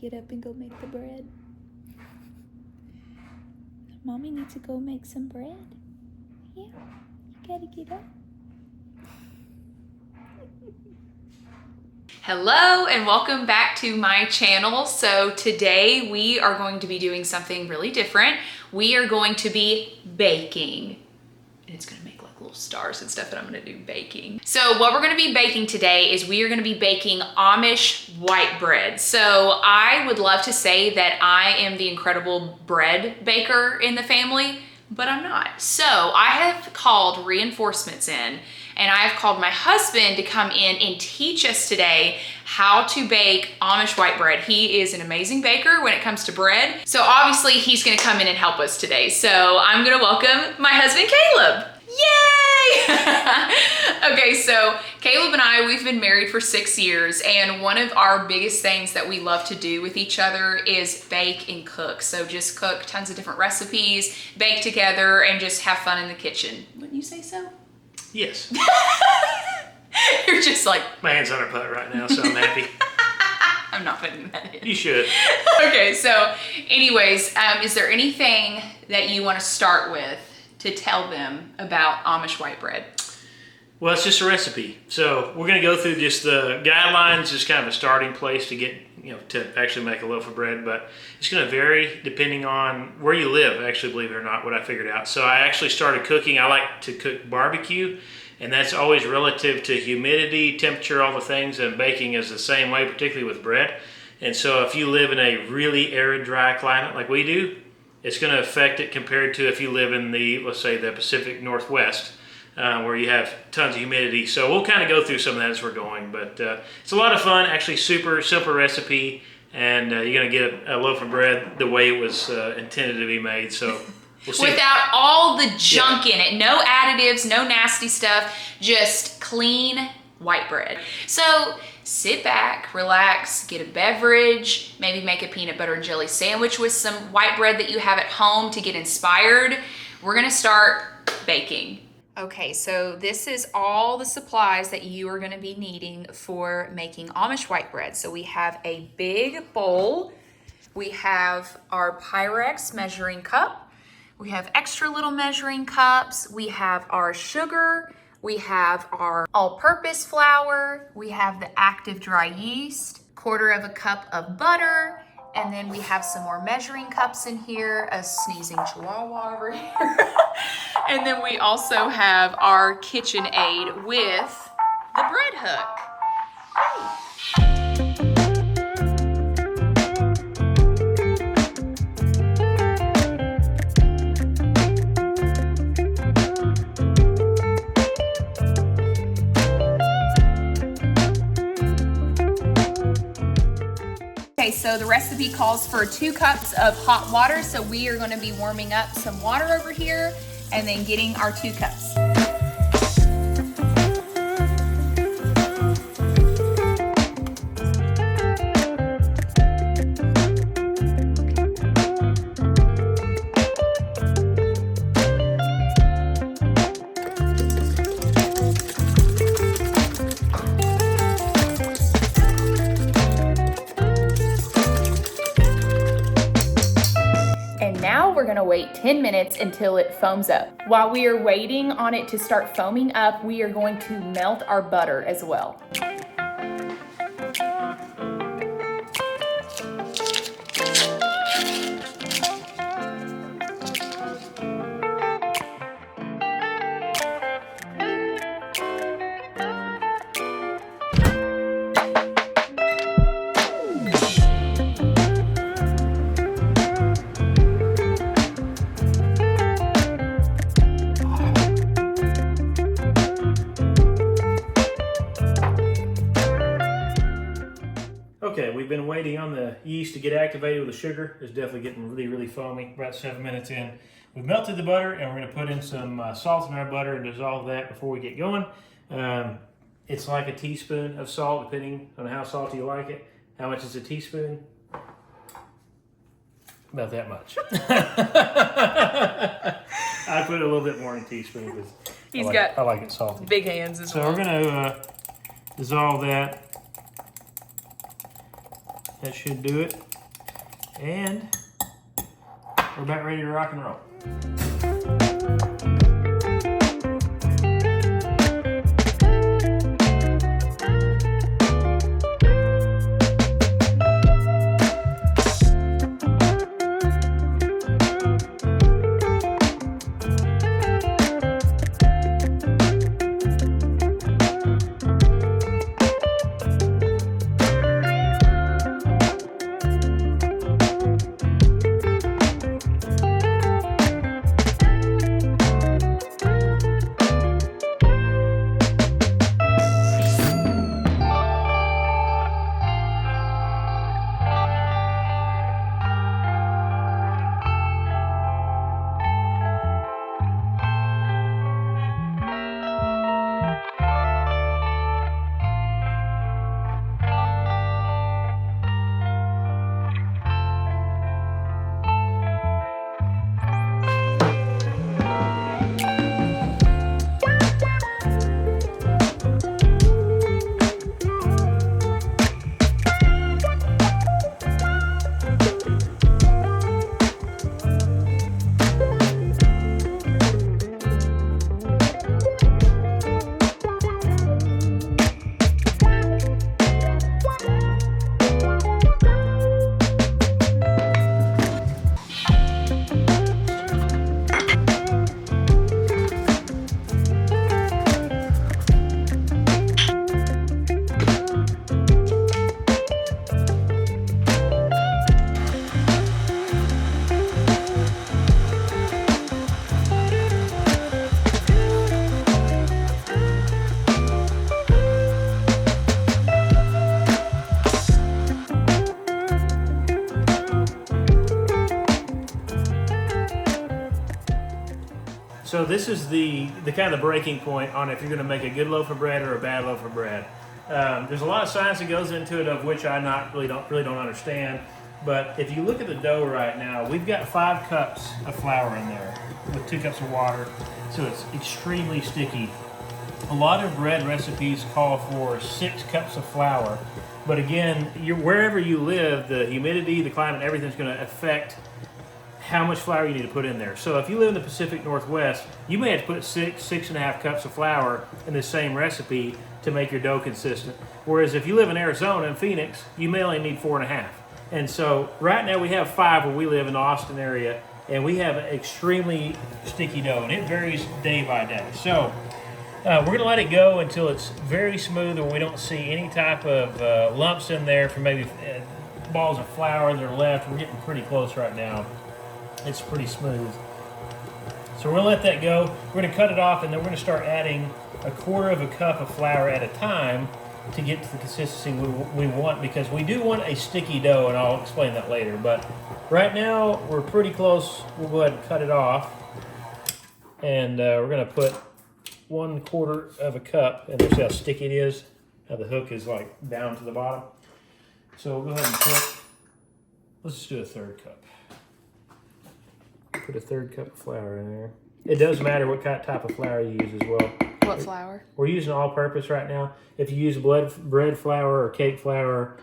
get up and go make the bread? Mommy needs to go make some bread. Yeah, you gotta get up. Hello and welcome back to my channel. So today we are going to be doing something really different. We are going to be baking. And it's gonna make like little stars and stuff, and I'm gonna do baking. So what we're gonna be baking today is we are gonna be baking Amish white bread. So I would love to say that I am the incredible bread baker in the family, but I'm not. So I have called reinforcements in, and I've called my husband to come in and teach us today how to bake Amish white bread. He is an amazing baker when it comes to bread. So obviously he's gonna come in and help us today. So I'm gonna welcome my husband, Caleb. Yay! Okay, so Caleb and I, we've been married for 6 years, and one of our biggest things that we love to do with each other is bake and cook. So just cook tons of different recipes, bake together, and just have fun in the kitchen. Wouldn't you say so? Yes. You're just like... My hand's on her butt right now, so I'm happy. I'm not putting that in. You should. Okay, so anyways, is there anything that you want to start with to tell them about Amish white bread? Well, it's just a recipe. So we're going to go through just the guidelines, just kind of a starting place to get, to actually make a loaf of bread. But it's going to vary depending on where you live, actually, believe it or not, what I figured out. So I actually started cooking. I like to cook barbecue, and that's always relative to humidity, temperature, all the things. And baking is the same way, particularly with bread. And so if you live in a really arid, dry climate like we do, it's going to affect it compared to if you live in the, let's say, the Pacific Northwest, where you have tons of humidity. So we'll kind of go through some of that as we're going. But it's a lot of fun, actually super simple recipe, and you're going to get a loaf of bread the way it was intended to be made. So we'll see. Without all the junk in it, no additives, no nasty stuff, just clean white bread. So sit back, relax, get a beverage, maybe make a peanut butter and jelly sandwich with some white bread that you have at home to get inspired. We're gonna start baking. Okay, so this is all the supplies that you are gonna be needing for making Amish white bread. So we have a big bowl, we have our Pyrex measuring cup, we have extra little measuring cups, we have our sugar, we have our all-purpose flour, we have the active dry yeast, 1/4 cup of butter, and then we have some more measuring cups in here, a sneezing chihuahua over here. And then we also have our KitchenAid with the bread hook. Hey. Okay, so the recipe calls for 2 cups of hot water, so we are going to be warming up some water over here and then getting our 2 cups. Now we're gonna wait 10 minutes until it foams up. While we are waiting on it to start foaming up, we are going to melt our butter as well. Okay, we've been waiting on the yeast to get activated with the sugar. It's definitely getting really, really foamy. About 7 minutes in. We've melted the butter, and we're going to put in some salt in our butter and dissolve that before we get going. It's like a teaspoon of salt, depending on how salty you like it. How much is a teaspoon? About that much. I put a little bit more in a teaspoon because I like it salty. Big hands as well. So we're going to dissolve that. That should do it. And we're about ready to rock and roll. So this is the kind of breaking point on if you're going to make a good loaf of bread or a bad loaf of bread. There's a lot of science that goes into it, of which I really don't understand. But if you look at the dough right now, we've got 5 cups of flour in there with 2 cups of water, so it's extremely sticky. A lot of bread recipes call for 6 cups of flour, but again, wherever you live, the humidity, the climate, everything's going to affect how much flour you need to put in there. So if you live in the Pacific Northwest, you may have to put 6.5 cups of flour in the same recipe to make your dough consistent. Whereas if you live in Arizona and Phoenix, you may only need 4.5. And so right now we have 5 where we live in the Austin area, and we have an extremely sticky dough, and it varies day by day. So we're going to let it go until it's very smooth and we don't see any type of lumps in there from maybe balls of flour that are left. We're getting pretty close right now. It's pretty smooth. So we're going to let that go. We're going to cut it off, and then we're going to start adding 1/4 cup of flour at a time to get to the consistency we want, because we do want a sticky dough, and I'll explain that later. But right now, we're pretty close. We'll go ahead and cut it off. And we're going to put 1/4 cup, and there's how sticky it is, how the hook is like down to the bottom. So we'll go ahead and let's just do 1/3 cup. Put 1/3 cup of flour in there. It does matter what kind of type of flour you use as well. What flour? We're using all-purpose right now. If you use bread flour or cake flour,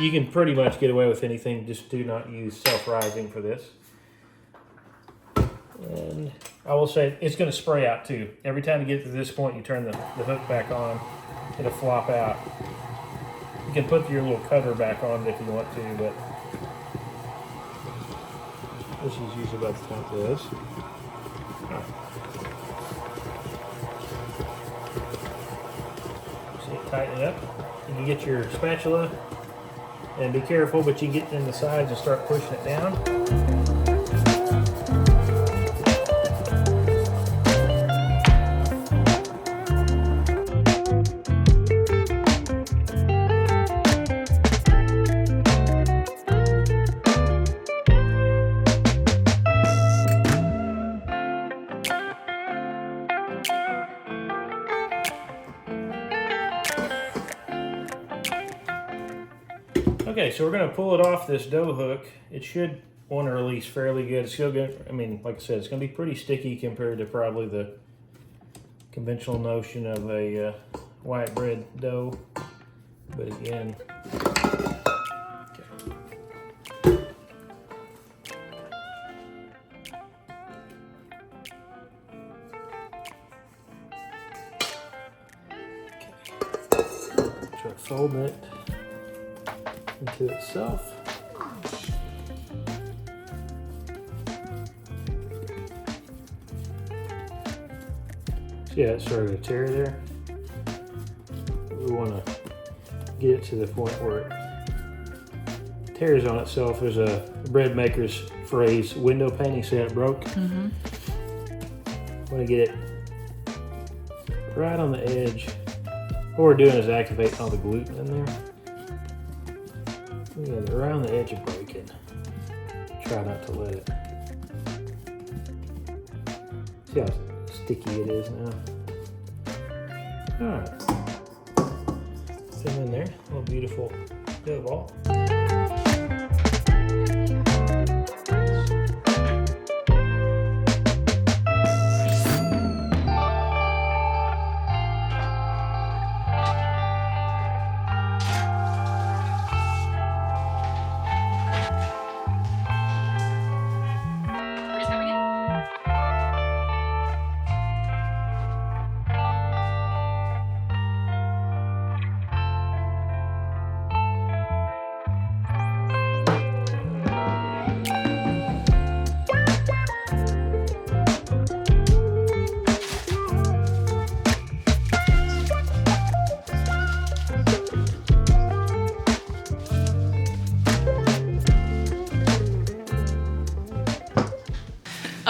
you can pretty much get away with anything. Just do not use self-rising for this. And I will say it's going to spray out too. Every time you get to this point, you turn the hook back on, it'll flop out. You can put your little cover back on if you want to, but this is usually about the time it is. So tighten it up. You can get your spatula and be careful, but you get in the sides and start pushing it down. Okay, so we're going to pull it off this dough hook. It should want to release fairly good. It's still good. I mean, like I said, it's going to be pretty sticky compared to probably the conventional notion of a white bread dough. But again, okay. start folding it into itself. See how it started to tear there? We want to get it to the point where it tears on itself. There's a bread maker's phrase, window painting, see how it broke? Mm-hmm. Want to get it right on the edge. What we're doing is activating all the gluten in there. Yeah, right on the edge of breaking. Try not to let it. See how sticky it is now. Alright. Put them in there. A little beautiful dough ball.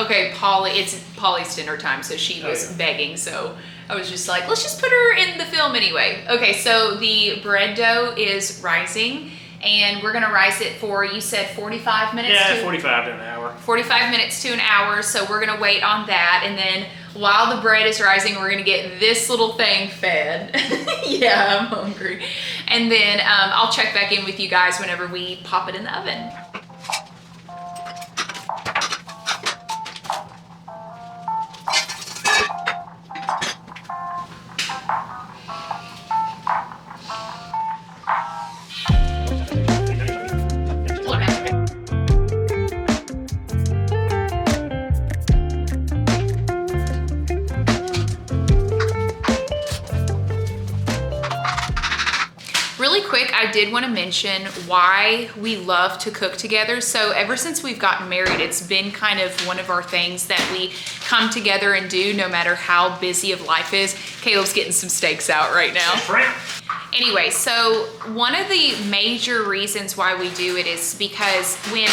Okay, it's Polly's dinner time, so she was begging, so I was just like, let's just put her in the film anyway. Okay, so the bread dough is rising, and we're gonna rise it for, you said 45 minutes? Yeah, 45 to an hour. 45 minutes to an hour, so we're gonna wait on that, and then while the bread is rising, we're gonna get this little thing fed. Yeah, I'm hungry. And then I'll check back in with you guys whenever we pop it in the oven. Really quick, I did want to mention why we love to cook together. So ever since we've gotten married, it's been kind of one of our things that we come together and do no matter how busy of life is. Caleb's getting some steaks out right now. Anyway, so one of the major reasons why we do it is because when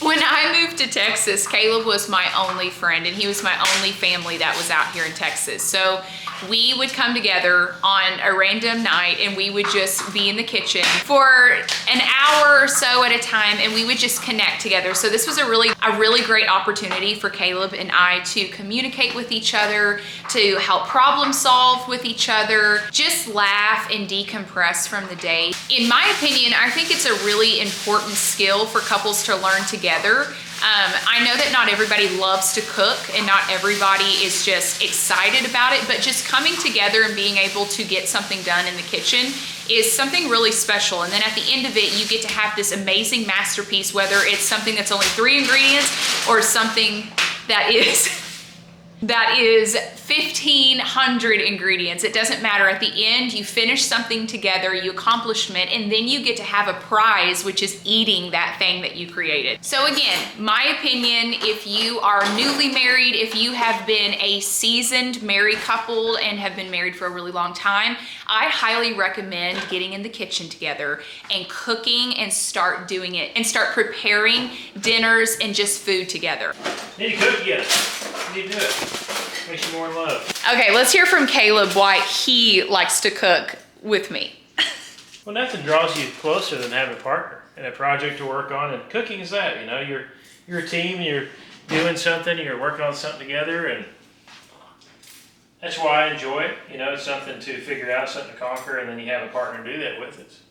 When I moved to Texas, Caleb was my only friend and he was my only family that was out here in Texas. So we would come together on a random night and we would just be in the kitchen for an hour or so at a time and we would just connect together. So this was a really great opportunity for Caleb and I to communicate with each other, to help problem solve with each other, just laugh and decompress from the day. In my opinion, I think it's a really important skill for couples to learn together. I know that not everybody loves to cook and not everybody is just excited about it, but just coming together and being able to get something done in the kitchen is something really special. And then at the end of it, you get to have this amazing masterpiece, whether it's something that's only 3 ingredients or something that is 1,500 ingredients. It doesn't matter. At the end, you finish something together, you accomplishment, and then you get to have a prize, which is eating that thing that you created. So again, my opinion, if you are newly married, if you have been a seasoned married couple and have been married for a really long time, I highly recommend getting in the kitchen together and cooking and start doing it and start preparing dinners and just food together. Need to cook yet? Need to do it. Makes you more in love. Okay, let's hear from Caleb why he likes to cook with me. Well, nothing draws you closer than having a partner and a project to work on, and cooking is that. You know, you're a team, you're doing something, you're working on something together, and that's why I enjoy it. You know, it's something to figure out, something to conquer, and then you have a partner to do that with.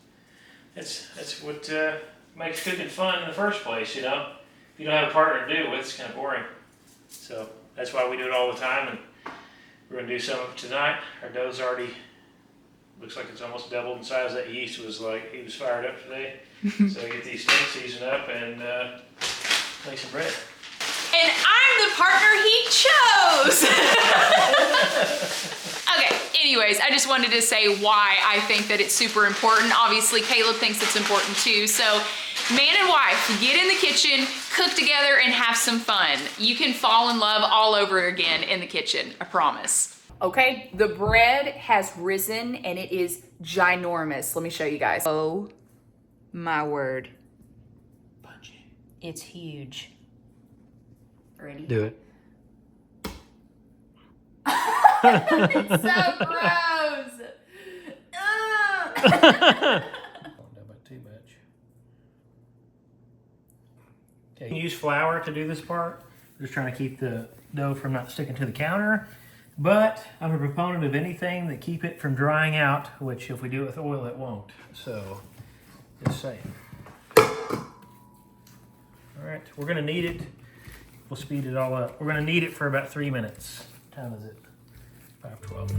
That's what makes cooking fun in the first place. You know, if you don't have a partner to do it with, it's kind of boring. So that's why we do it all the time, and we're gonna do some of it tonight. Our dough's already, looks like it's almost doubled in size. That yeast was like, he was fired up today. So get these steaks seasoned up and make some bread. And I'm the partner he chose. Okay, anyways, I just wanted to say why I think that it's super important. Obviously, Caleb thinks it's important too. So man and wife, get in the kitchen, cook together, and have some fun. You can fall in love all over again in the kitchen, I promise. Okay, the bread has risen and it is ginormous. Let me show you guys. Oh my word. Punch it. It's huge. Ready? Do it. It's so gross. Not too much. Okay, you can use flour to do this part. Just trying to keep the dough from not sticking to the counter. But I'm a proponent of anything that keep it from drying out, which if we do it with oil, it won't. So, just saying. All right, we're gonna knead it. We'll speed it all up. We're gonna knead it for about 3 minutes. What time is it? 5:12.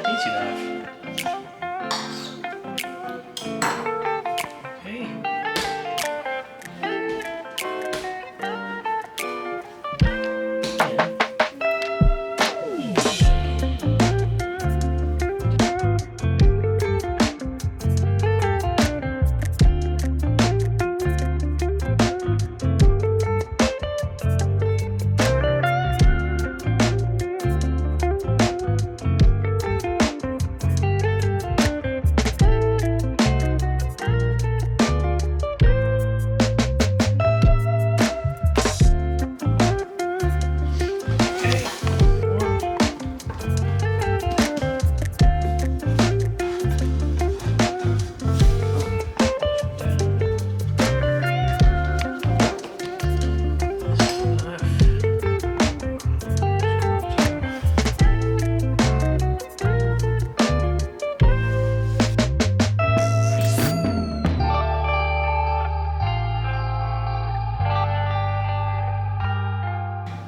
Easy enough. Okay.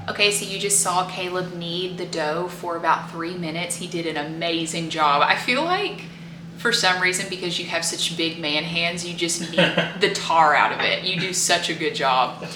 Okay, so you just saw Caleb knead the dough for about 3 minutes. He did an amazing job. I feel like for some reason, because you have such big man hands, you just need the tar out of it. You do such a good job.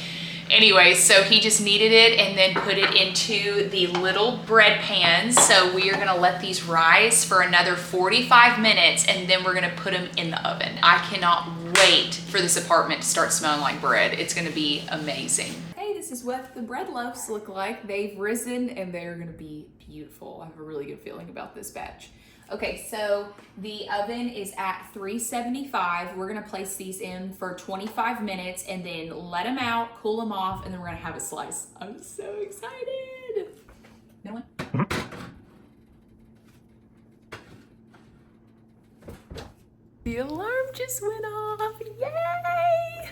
Anyway, so he just kneaded it and then put it into the little bread pans. So we are gonna let these rise for another 45 minutes and then we're gonna put them in the oven. I cannot wait for this apartment to start smelling like bread. It's gonna be amazing. Hey, this is what the bread loaves look like. They've risen and they're gonna be beautiful. I have a really good feeling about this batch. Okay, so the oven is at 375. We're gonna place these in for 25 minutes and then let them out, cool them off, and then we're gonna have a slice. I'm so excited. No one? The alarm just went off, yay!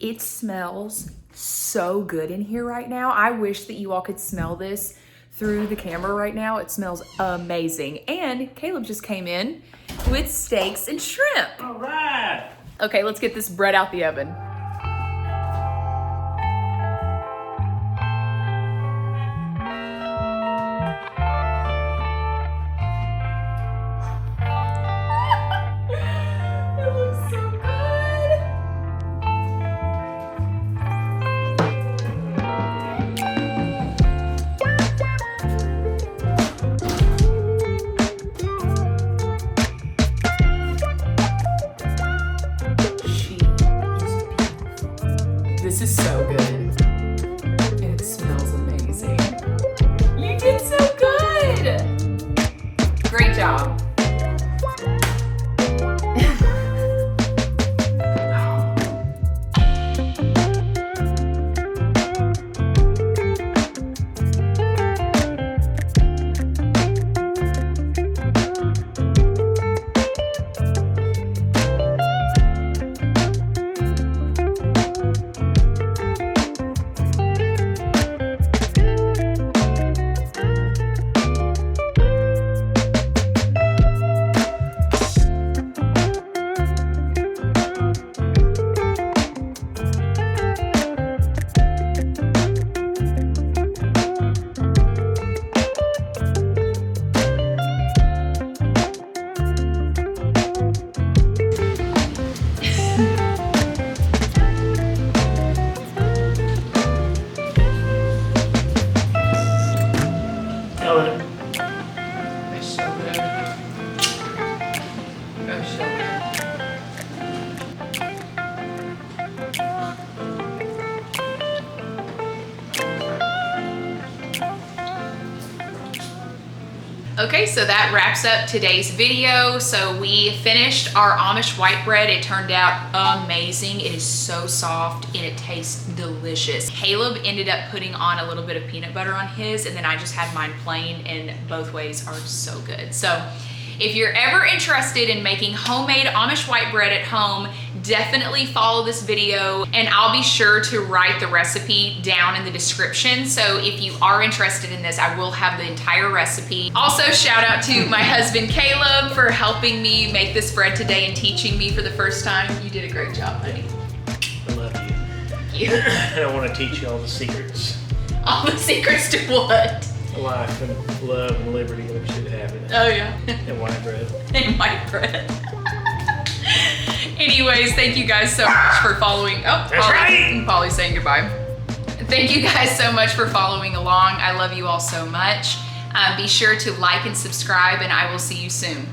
It smells so good in here right now. I wish that you all could smell this through the camera right now. It smells amazing. And Caleb just came in with steaks and shrimp. All right. Okay, let's get this bread out the oven. It looks so good. This is so good. And it smells amazing. You did so good! Great job. Okay, so that wraps up today's video. So we finished our Amish white bread. It turned out amazing. It is so soft and it tastes delicious. Caleb ended up putting on a little bit of peanut butter on his, and then I just had mine plain, and both ways are so good. So if you're ever interested in making homemade Amish white bread at home, definitely follow this video, and I'll be sure to write the recipe down in the description. So if you are interested in this, I will have the entire recipe. Also, shout out to my husband Caleb for helping me make this bread today and teaching me for the first time. You did a great job, honey. I love you. Thank you. I want to teach you all the secrets. All the secrets to what? Life and love and liberty that we should have in it. Oh yeah. And white bread. And white bread. Anyways, thank you guys so much for following. Oh, That's right. Polly's saying goodbye. Thank you guys so much for following along. I love you all so much. Be sure to like and subscribe, and I will see you soon.